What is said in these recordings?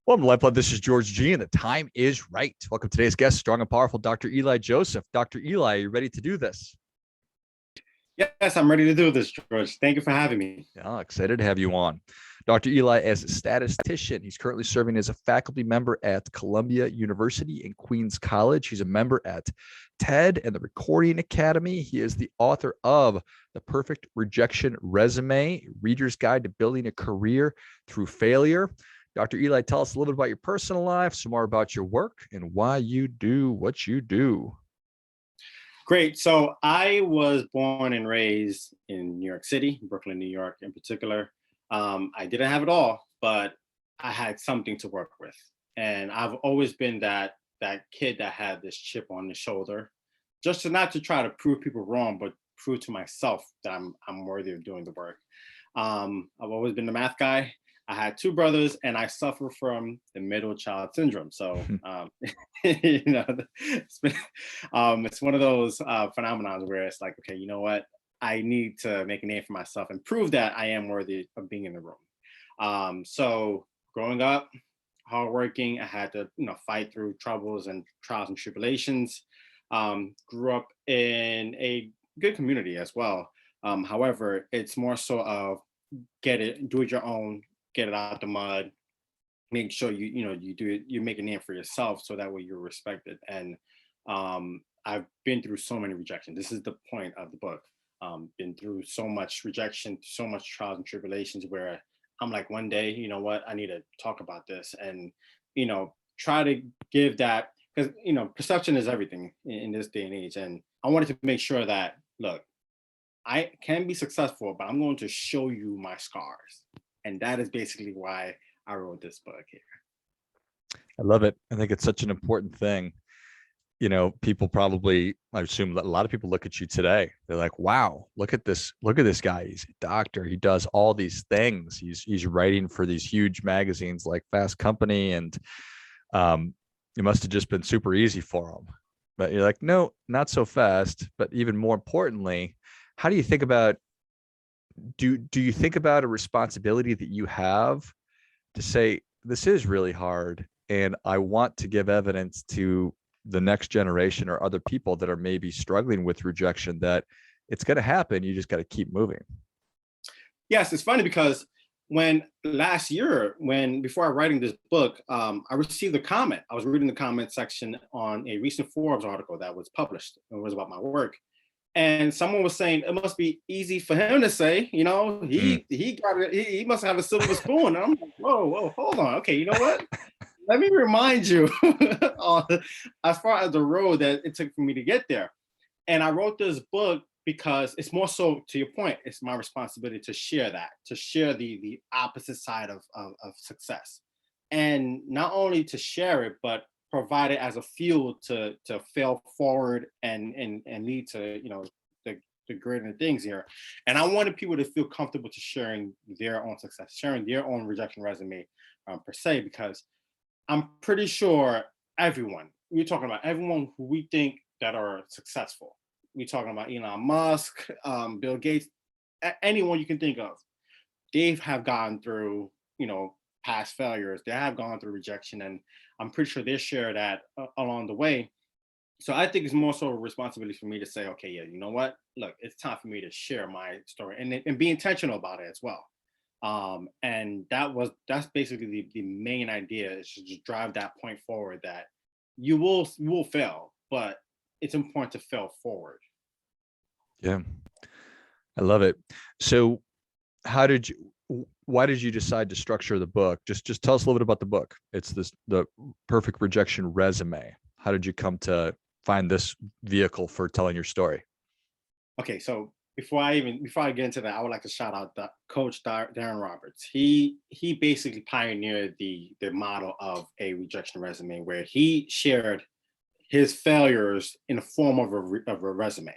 Welcome to LifeBlood. This is George G, and the time is right. Welcome to today's guest, strong and powerful Dr. Eli Joseph. Dr. Eli, are you ready to do this? Yes, I'm ready to do this, George. Thank you for having me. Yeah, excited to have you on. Dr. Eli is a statistician. He's currently serving as a faculty member at Columbia University and Queens College. He's a member at TED and the Recording Academy. He is the author of The Perfect Rejection Resume, Reader's Guide to Building a Career Through Failure. Dr. Eli, tell us a little bit about your personal life, some more about your work, and why you do what you do. Great. So I was born and raised in New York City, Brooklyn, New York in particular. I didn't have it all, but I had something to work with. And I've always been that kid that had this chip on the shoulder, just not to try to prove people wrong, but prove to myself that I'm worthy of doing the work. I've always been the math guy. I had two brothers, and I suffer from the middle child syndrome. So, it's one of those phenomena where it's like, okay, you know what? I need to make a name for myself and prove that I am worthy of being in the room. So, growing up, hardworking, I had to, fight through troubles and trials and tribulations. Grew up in a good community as well. However, it's more so of do it your own. Get it out the mud, make sure you do it, you make a name for yourself so that way you're respected. And I've been through so many rejections. This is the point of the book. Been through so much rejection, so much trials and tribulations where I'm like, one day, you know what, I need to talk about this and try to give that, because perception is everything in this day and age. And I wanted to make sure that, look, I can be successful, but I'm going to show you my scars. And that is basically why I wrote this book here. I love it. I think it's such an important thing. People probably, I assume that a lot of people look at you today. They're like, wow, look at this guy. He's a doctor. He does all these things. He's writing for these huge magazines like Fast Company. And it must have just been super easy for him. But you're like, no, not so fast. But even more importantly, how do you think about, do you think about a responsibility that you have to say, this is really hard, and I want to give evidence to the next generation or other people that are maybe struggling with rejection that it's going to happen. You just got to keep moving. Yes, it's funny because last year, before I writing this book, I received a comment. I was reading the comment section on a recent Forbes article that was published. It was about my work. And someone was saying it must be easy for him to say, he got it. He must have a silver spoon. And I'm like, whoa, hold on. Okay, you know what? Let me remind you as far as the road that it took for me to get there. And I wrote this book because it's more so, to your point, it's my responsibility to share the opposite side of success. And not only to share it, but provide it as a fuel to fail forward and lead to the greater things here. And I wanted people to feel comfortable to sharing their own success, sharing their own rejection resume per se, because I'm pretty sure we're talking about everyone who we think that are successful. We're talking about Elon Musk, Bill Gates, anyone you can think of. They have gone through past failures. They have gone through rejection, and I'm pretty sure they share that along the way. So I think it's more so a responsibility for me to say, okay, yeah, you know what? Look, it's time for me to share my story and be intentional about it as well. And that's basically the main idea, is to just drive that point forward, that you will fail, but it's important to fail forward. Yeah, I love it. So why did you decide to structure the book? Just tell us a little bit about the book. It's the Perfect Rejection Resume. How did you come to find this vehicle for telling your story? Okay, so before I get into that, I would like to shout out the coach Darren Roberts. He basically pioneered the model of a rejection resume, where he shared his failures in the form of a resume.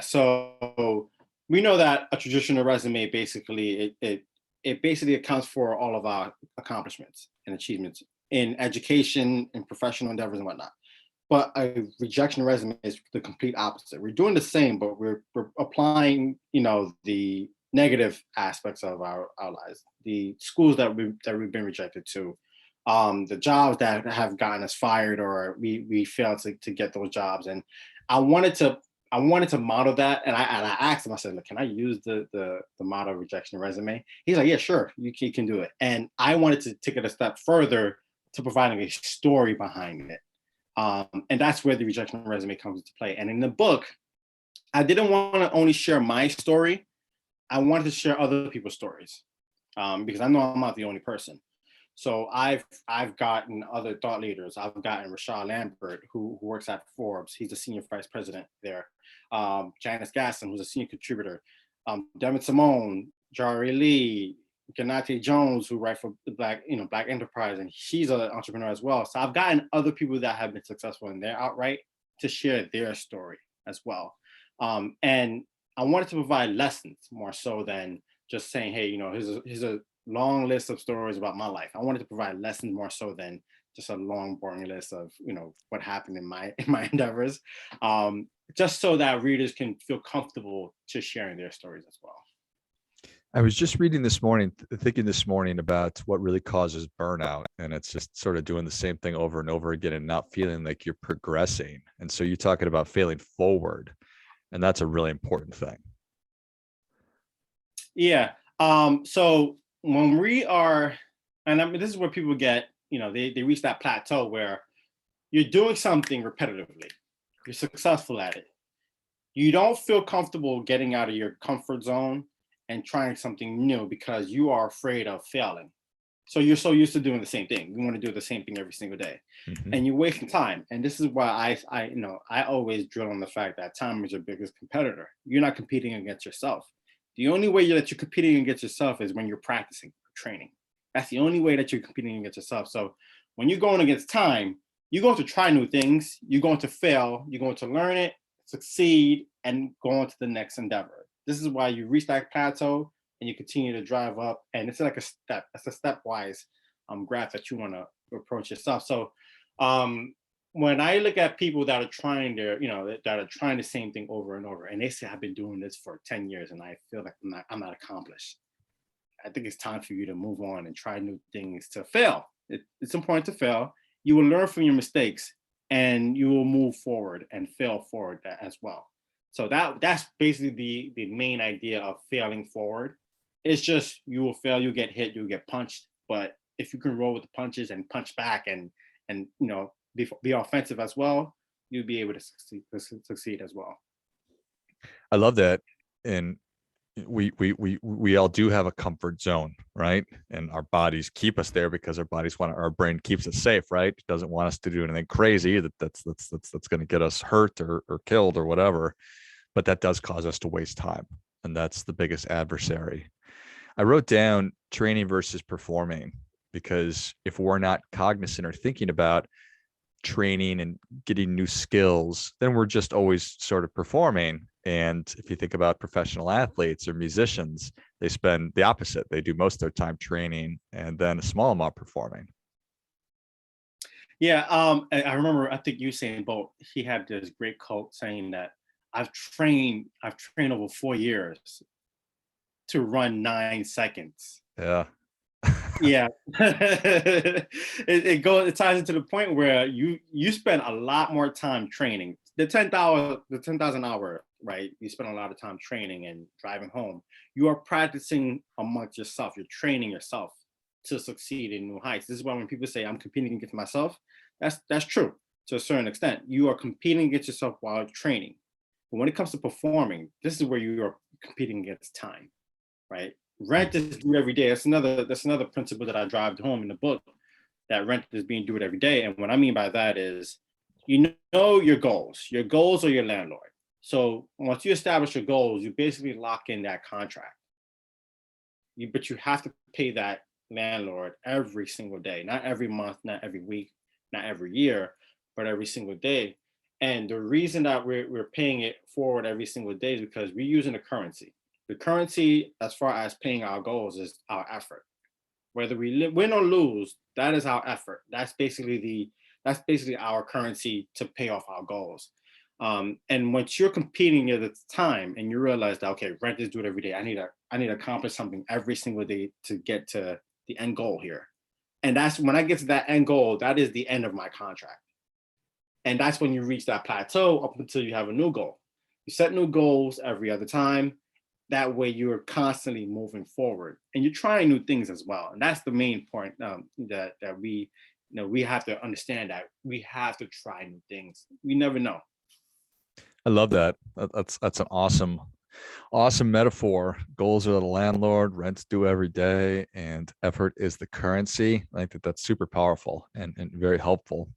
So we know that a traditional resume basically it basically accounts for all of our accomplishments and achievements in education and professional endeavors and whatnot. But a rejection resume is the complete opposite. We're doing the same, but we're applying, the negative aspects of our lives, the schools that we've been rejected to, the jobs that have gotten us fired, or we failed to get those jobs. And I wanted to I wanted to model that, and I asked him. I said, "Look, can I use the model rejection resume?" He's like, "Yeah, sure, you can do it." And I wanted to take it a step further to providing a story behind it, and that's where the rejection resume comes into play. And in the book, I didn't want to only share my story. I wanted to share other people's stories, because I know I'm not the only person. So I've gotten other thought leaders. I've gotten Rashad Lambert, who works at Forbes. He's the senior vice president there. Janice Gasson, who's a senior contributor. Devin Simone, Jari Lee, Ganate Jones, who write for the Black Enterprise, and she's an entrepreneur as well. So I've gotten other people that have been successful in their outright to share their story as well. And I wanted to provide lessons more so than just saying, hey, here's a long list of stories about my life. I wanted to provide lessons more so than just a long, boring list of what happened in my endeavors, just so that readers can feel comfortable just sharing their stories as well. I was just reading this morning, thinking this morning about what really causes burnout. And it's just sort of doing the same thing over and over again and not feeling like you're progressing. And so you're talking about failing forward. And that's a really important thing. Yeah. So when we are, and I mean, this is where people get, they reach that plateau where you're doing something repetitively, you're successful at it. You don't feel comfortable getting out of your comfort zone and trying something new because you are afraid of failing. So you're so used to doing the same thing. You want to do the same thing every single day, and you're wasting time. And this is why I always drill on the fact that time is your biggest competitor. You're not competing against yourself. The only way that you're competing against yourself is when you're practicing, training. That's the only way that you're competing against yourself. So when you're going against time, you're going to try new things. You're going to fail. You're going to learn it, succeed, and go on to the next endeavor. This is why you reach that plateau and you continue to drive up. And it's like a step. It's a stepwise graph that you want to approach yourself. So when I look at people that are trying the same thing over and over, and they say, I've been doing this for 10 years and I feel like I'm not accomplished. I think it's time for you to move on and try new things to fail. It's important to fail. You will learn from your mistakes and you will move forward and fail forward as well. So that's basically the main idea of failing forward. It's just, you will fail, you'll get hit, you'll get punched. But if you can roll with the punches and punch back and be offensive as well, you'll be able to succeed as well. I love that. And we all do have a comfort zone, right? And our bodies keep us there because our brain keeps us safe, right? It doesn't want us to do anything crazy that's going to get us hurt or killed or whatever. But that does cause us to waste time. And that's the biggest adversary. I wrote down training versus performing, because if we're not cognizant or thinking about training and getting new skills, then we're just always sort of performing. And if you think about professional athletes or musicians, they spend the opposite. They do most of their time training and then a small amount performing. Yeah, I remember, I think Usain Bolt, he had this great quote saying that I've trained over 4 years to run 9 seconds. Yeah. Yeah. It ties into the point where you spend a lot more time training. The 10,000 hour, right? You spend a lot of time training and driving home. You are practicing amongst yourself. You're training yourself to succeed in new heights. This is why when people say I'm competing against myself, that's true to a certain extent. You are competing against yourself while training. But when it comes to performing, this is where you are competing against time, right? Rent is due every day. That's another principle that I drive home in the book, that rent is being due every day. And what I mean by that is, you know your goals. Your goals are your landlord. So once you establish your goals, you basically lock in that contract. But you have to pay that landlord every single day, not every month, not every week, not every year, but every single day. And the reason that we're paying it forward every single day is because we're using a currency. The currency, as far as paying our goals, is our effort. Whether we win or lose, that is our effort. That's basically our currency to pay off our goals. And once you're competing at the time and you realize that, okay, rent is due every day, I I need to accomplish something every single day to get to the end goal here. And that's when I get to that end goal, that is the end of my contract. And that's when you reach that plateau up until you have a new goal. You set new goals every other time. That way you're constantly moving forward and you're trying new things as well. And that's the main point that we, we have to understand that we have to try new things. We never know. I love that. That's an awesome metaphor. Goals are the landlord, rent's due every day, and effort is the currency. I think that's super powerful and very helpful.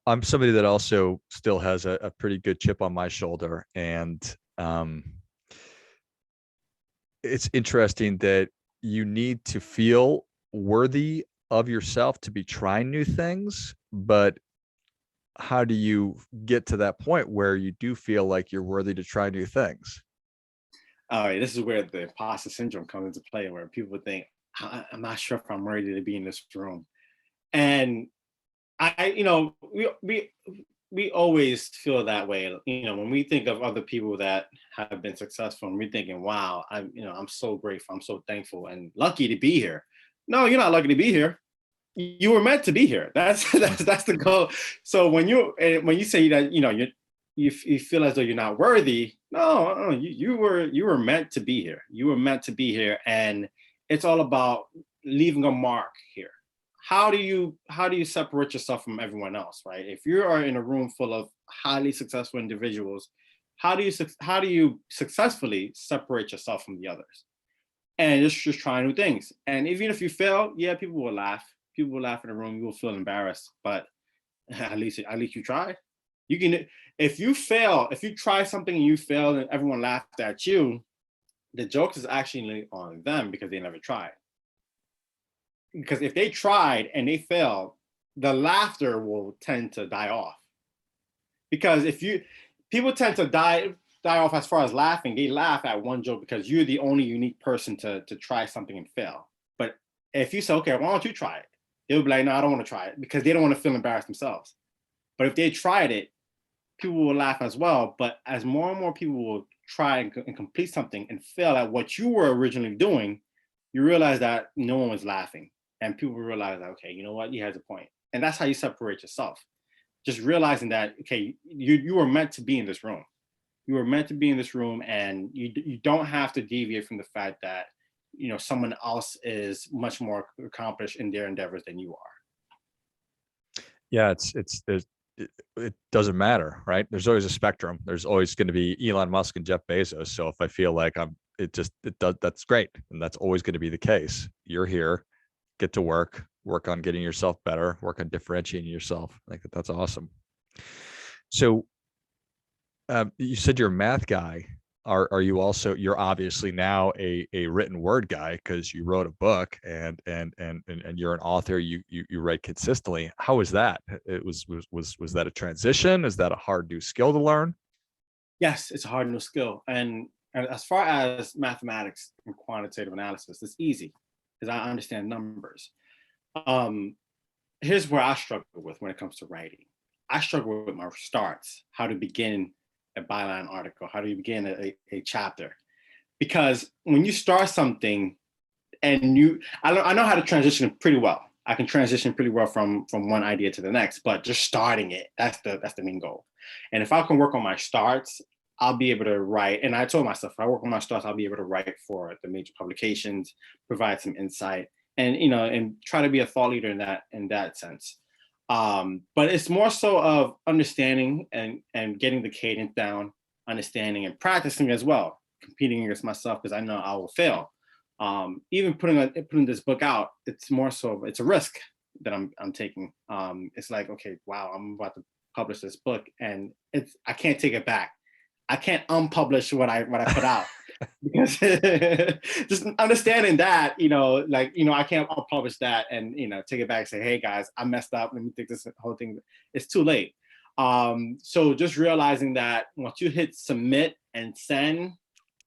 I'm somebody that also still has a pretty good chip on my shoulder. And it's interesting that you need to feel worthy of yourself to be trying new things, but how do you get to that point where you do feel like you're worthy to try new things? All right, this is where the imposter syndrome comes into play, where people think, I'm not sure if I'm ready to be in this room. And we always feel that way. When we think of other people that have been successful, and we're thinking, wow, I'm so grateful, I'm so thankful and lucky to be here. No, you're not lucky to be here. You were meant to be here. That's the goal. So when you say that you feel as though you're not worthy, no, you were meant to be here. You were meant to be here, and it's all about leaving a mark here. How do you separate yourself from everyone else, right? If you are in a room full of highly successful individuals, how do you successfully separate yourself from the others? And just try new things. And even if you fail, yeah, people will laugh. People will laugh in the room. You will feel embarrassed, but at least you tried. You can, if you try something and you fail and everyone laughed at you, the joke is actually on them because they never tried. Because if they tried and they failed, the laughter will tend to die off. Because people tend to die off as far as laughing. They laugh at one joke because you're the only unique person to try something and fail. But if you say, okay, why don't you try it? They'll be like, no, I don't want to try it, because they don't want to feel embarrassed themselves. But if they tried it, people will laugh as well. But as more and more people will try and complete something and fail at what you were originally doing, you realize that no one was laughing. And people realize that, okay, you know what, he has a point. And that's how you separate yourself. Just realizing that, okay, you were meant to be in this room. You were meant to be in this room, and you don't have to deviate from the fact that someone else is much more accomplished in their endeavors than you are. Yeah, it doesn't matter, right? There's always a spectrum. There's always going to be Elon Musk and Jeff Bezos. So if I feel like that's great, and that's always going to be the case. You're here, get to work on getting yourself better, work on differentiating yourself. I think that's awesome. So you said you're a math guy. Are you also, you're obviously now a written word guy because you wrote a book and you're an author, you write consistently. How was that? Was that a transition? Is that a hard new skill to learn? Yes, it's a hard new skill. And as far as mathematics and quantitative analysis, it's easy because I understand numbers. Here's where I struggle with when it comes to writing. I struggle with my starts, how to begin a byline article, how do you begin a chapter? Because when you start something and I know how to transition pretty well. I can transition pretty well from one idea to the next, but just starting it, that's the main goal. And if I can work on my starts, I'll be able to write. And I told myself, if I work on my starts, I'll be able to write for the major publications, provide some insight, and and try to be a thought leader in that sense. But it's more so of understanding and getting the cadence down, understanding and practicing as well, competing against myself because I know I will fail. Even putting this book out, it's more so it's a risk that I'm taking. It's like, okay, wow, I'm about to publish this book, and I can't take it back. I can't unpublish what I put out because just understanding that, I can't unpublish that and, take it back and say, hey guys, I messed up. Let me take this whole thing. It's too late. So just realizing that once you hit submit and send,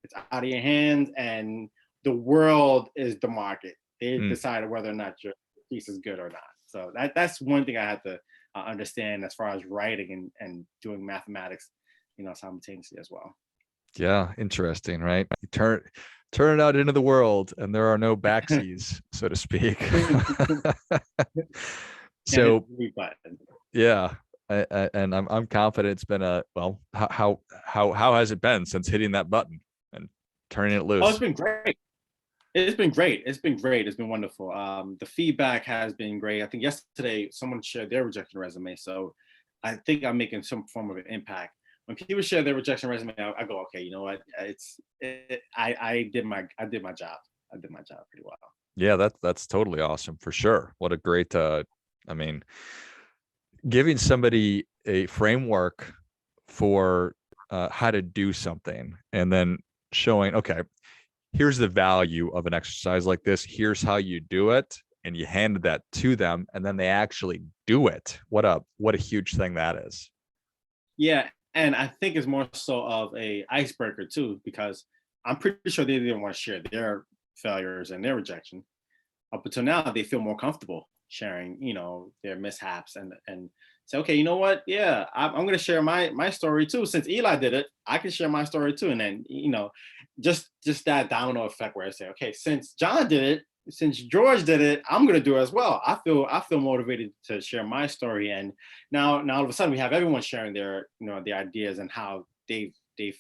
it's out of your hands and the world is the market. They decide whether or not your piece is good or not. So that's one thing I had to understand as far as writing and doing mathematics, simultaneously as well. Yeah, interesting, right? You turn it out into the world, and there are no backsies, so to speak. And hit So the read button. yeah, and I'm confident it's been a well. How has it been since hitting that button and turning it Oh, it's loose? been great. It's been great. It's been great. It's been wonderful. The feedback has been great. I think yesterday someone shared their rejection resume, so I think I'm making some form of an impact. When people share their rejection resume, I go, okay, you know what? I did my job. I did my job pretty well. Yeah, that's totally awesome for sure. What a great I mean, giving somebody a framework for how to do something and then showing, okay, here's the value of an exercise like this. Here's how you do it. And you handed that to them and then they actually do it. What a huge thing that is. Yeah, and I think it's more so of a icebreaker too, because I'm pretty sure they didn't want to share their failures and their rejection. Up until now, they feel more comfortable sharing, their mishaps and say, okay, you know what? Yeah, I'm going to share my story too. Since Eli did it, I can share my story too. And then, just that domino effect where I say, okay, since John did it, since George did it, I'm going to do it as well. I feel motivated to share my story. And now all of a sudden we have everyone sharing their ideas and how they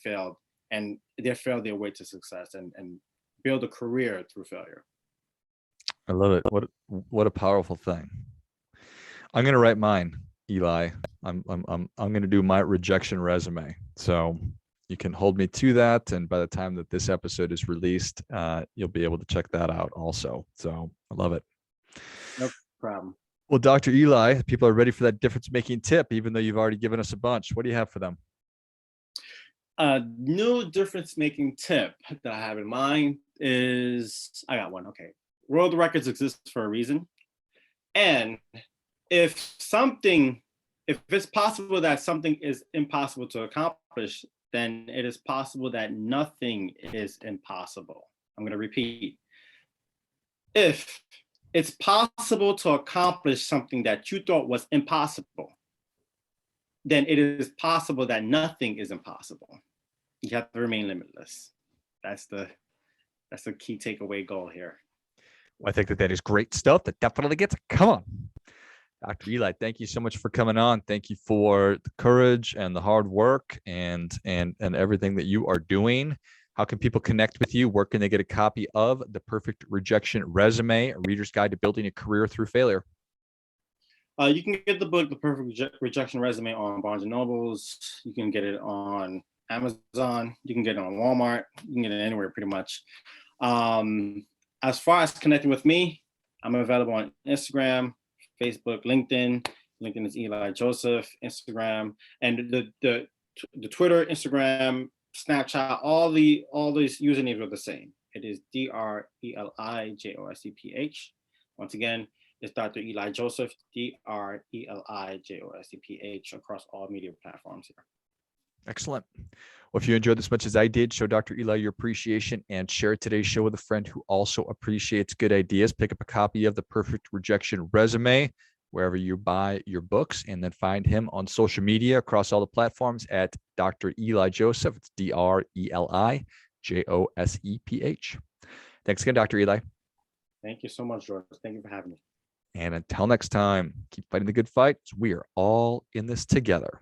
failed and they failed their way to success and build a career through failure. I love it. What a powerful thing. I'm gonna write mine, Eli. I'm gonna do my rejection resume. So you can hold me to that. And by the time that this episode is released, you'll be able to check that out also. So I love it. No problem. Well, Dr. Eli, people are ready for that difference making tip, even though you've already given us a bunch. What do you have for them? A new difference making tip that I have in mind is I got one. Okay. World records exist for a reason. And if something, if it's possible that something is impossible to accomplish, then it is possible that nothing is impossible. I'm going to repeat. If it's possible to accomplish something that you thought was impossible, then it is possible that nothing is impossible. You have to remain limitless. That's the key takeaway goal here. Well, I think that is great stuff. That definitely gets it. Come on. Dr. Eli, thank you so much for coming on. Thank you for the courage and the hard work and everything that you are doing. How can people connect with you? Where can they get a copy of the Perfect Rejection Resume, a reader's guide to building a career through failure? You can get the book, The Perfect Rejection Resume, on Barnes and Nobles. You can get it on Amazon. You can get it on Walmart. You can get it anywhere pretty much. As far as connecting with me, I'm available on Instagram, Facebook, LinkedIn. LinkedIn is Eli Joseph. Instagram, and the Twitter, Instagram, Snapchat, all these usernames are the same. It is DrElijoseph. Once again, it's Dr. Eli Joseph, DrElijoseph across all media platforms here. Excellent. Well, if you enjoyed this much as I did, show Dr. Eli your appreciation and share today's show with a friend who also appreciates good ideas. Pick up a copy of the Perfect Rejection Resume wherever you buy your books, and then find him on social media across all the platforms at Dr. Eli Joseph. It's DrElijoseph. Thanks again, Dr. Eli. Thank you so much, George. Thank you for having me. And until next time, keep fighting the good fight. We are all in this together.